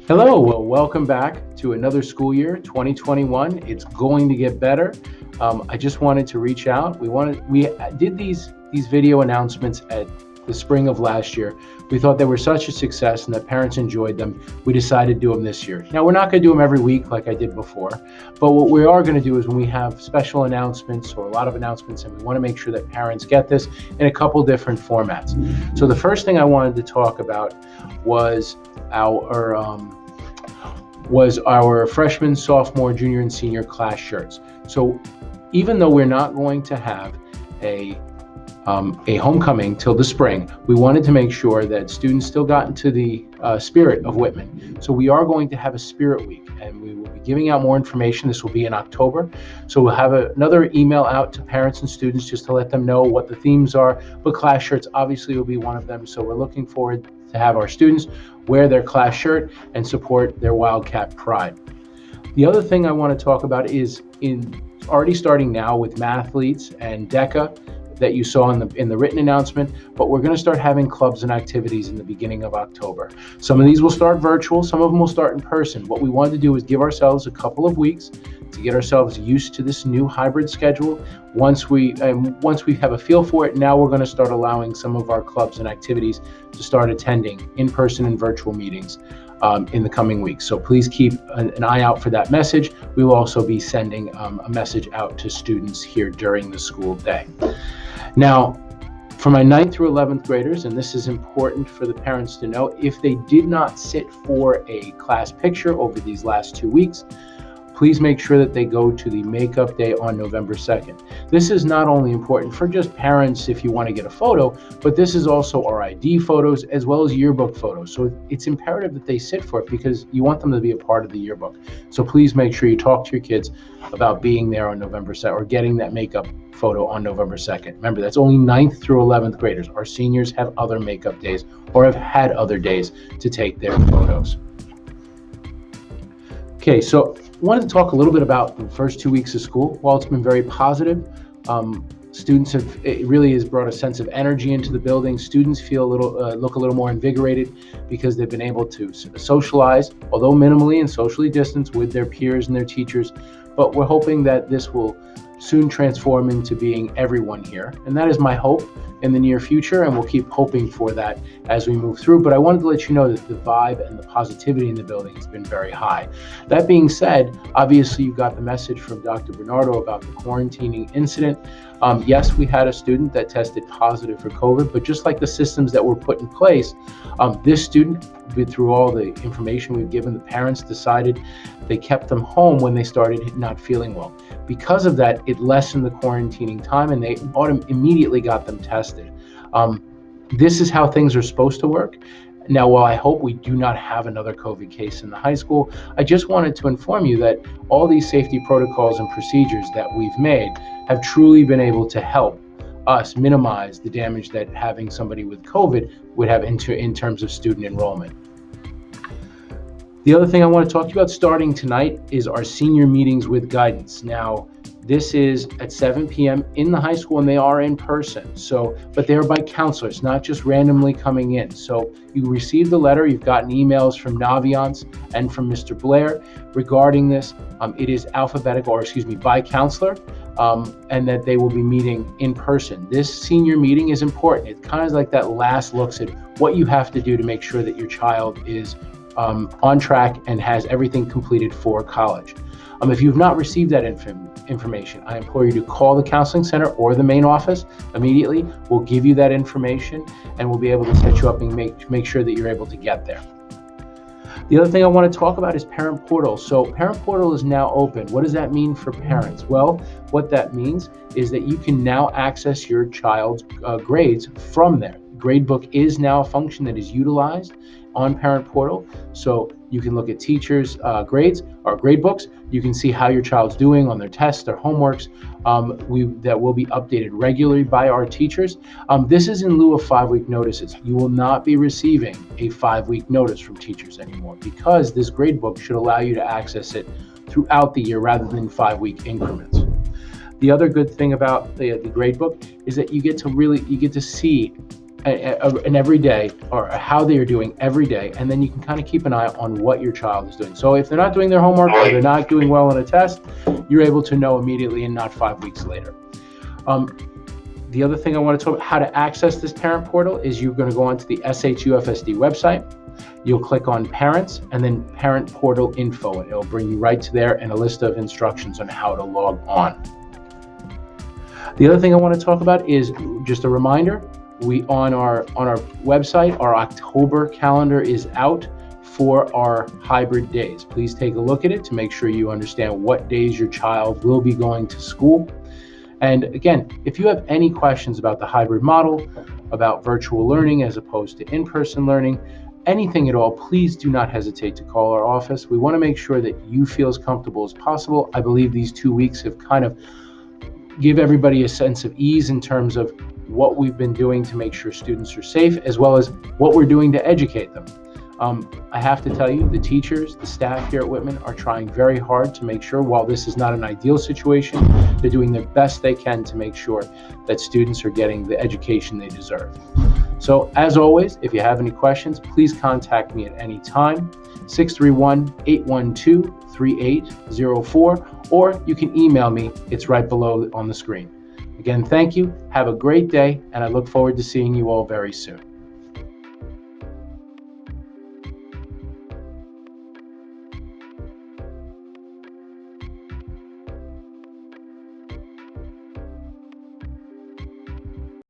Hello, well, welcome back to another school year, 2021. It's going to get better. I just wanted to reach out. We did these video announcements at the spring of last year. We thought they were such a success and that parents enjoyed them. We decided to do them this year. Now, we're not going to do them every week like I did before, but what we are going to do is when we have special announcements or a lot of announcements, and we want to make sure that parents get this in a couple different formats. So the first thing I wanted to talk about was our freshman, sophomore, junior, and senior class shirts. So even though we're not going to have a homecoming till the spring, we wanted to make sure that students still got into the spirit of Whitman. So we are going to have a Spirit Week, and we will be giving out more information. This will be in October. So we'll have another email out to parents and students just to let them know what the themes are. But class shirts obviously will be one of them. So we're looking forward to have our students wear their class shirt and support their Wildcat pride. The other thing I want to talk about is already starting now with Mathletes and DECA that you saw in the written announcement, but we're going to start having clubs and activities in the beginning of October. Some of these will start virtual, some of them will start in person. What we wanted to do is give ourselves a couple of weeks to get ourselves used to this new hybrid schedule. Once we have a feel for it, now we're going to start allowing some of our clubs and activities to start attending in-person and virtual meetings in the coming weeks. So please keep an eye out for that message. We will also be sending a message out to students here during the school day. Now, for my 9th through 11th graders, and this is important for the parents to know, if they did not sit for a class picture over these last 2 weeks, please make sure that they go to the makeup day on November 2nd. This is not only important for just parents if you want to get a photo, but this is also our ID photos as well as yearbook photos. So it's imperative that they sit for it because you want them to be a part of the yearbook. So please make sure you talk to your kids about being there on November 2nd or getting that makeup photo on November 2nd. Remember, that's only 9th through 11th graders. Our seniors have other makeup days or have had other days to take their photos. Okay, so I wanted to talk a little bit about the first 2 weeks of school. While it's been very positive, it really has brought a sense of energy into the building. Students feel look a little more invigorated because they've been able to socialize, although minimally and socially distanced, with their peers and their teachers. But we're hoping that this will soon transform into being everyone here. And that is my hope in the near future, and we'll keep hoping for that as we move through. But I wanted to let you know that the vibe and the positivity in the building has been very high. That being said, obviously you got the message from Dr. Bernardo about the quarantining incident. Yes, we had a student that tested positive for COVID, but just like the systems that were put in place, this student, through all the information we've given, the parents decided they kept them home when they started not feeling well. Because of that, it lessened the quarantining time and they immediately got them tested. This is how things are supposed to work. Now, while I hope we do not have another COVID case in the high school, I just wanted to inform you that all these safety protocols and procedures that we've made have truly been able to help us minimize the damage that having somebody with COVID would have in terms of student enrollment. The other thing I want to talk to you about starting tonight is our senior meetings with guidance. Now, this is at 7 p.m. in the high school, and they are in person. But they are by counselors, not just randomly coming in. So you received the letter, you've gotten emails from Naviance and from Mr. Blair regarding this. It is by counselor, and that they will be meeting in person. This senior meeting is important. It's kind of like that last looks at what you have to do to make sure that your child is on track and has everything completed for college. If you've not received that information, I implore you to call the counseling center or the main office immediately. We'll give you that information and we'll be able to set you up and make sure that you're able to get there. The other thing I want to talk about is Parent Portal. So Parent Portal is now open. What does that mean for parents? Well, what that means is that you can now access your child's grades from there. Gradebook is now a function that is utilized on Parent Portal. So you can look at teachers' grades or gradebooks. You can see how your child's doing on their tests, their homeworks. That will be updated regularly by our teachers. This is in lieu of 5-week notices. You will not be receiving a 5-week notice from teachers anymore because this gradebook should allow you to access it throughout the year rather than 5-week increments. The other good thing about the gradebook is that you get to see and every day, or how they are doing every day, and then you can kind of keep an eye on what your child is doing. So if they're not doing their homework or they're not doing well on a test, you're able to know immediately and not 5 weeks later. The other thing I want to talk about, how to access this parent portal, is you're going to go onto the SHUFSD website. You'll click on Parents and then Parent Portal Info, and it'll bring you right to there and a list of instructions on how to log on. The other thing I want to talk about is just a reminder, we on our website, our October calendar is out for our hybrid days. Please take a look at it to make sure you understand what days your child will be going to school. And again, if you have any questions about the hybrid model, about virtual learning as opposed to in-person learning, anything at all, please do not hesitate to call our office. We want to make sure that you feel as comfortable as possible. I believe these 2 weeks have kind of give everybody a sense of ease in terms of what we've been doing to make sure students are safe, as well as what we're doing to educate them. I have to tell you, the teachers, the staff here at Whitman are trying very hard to make sure, while this is not an ideal situation, they're doing the best they can to make sure that students are getting the education they deserve. So as always, if you have any questions, please contact me at any time, 631-812-3804, or you can email me. It's right below on the screen. Again, thank you. Have a great day, and I look forward to seeing you all very soon.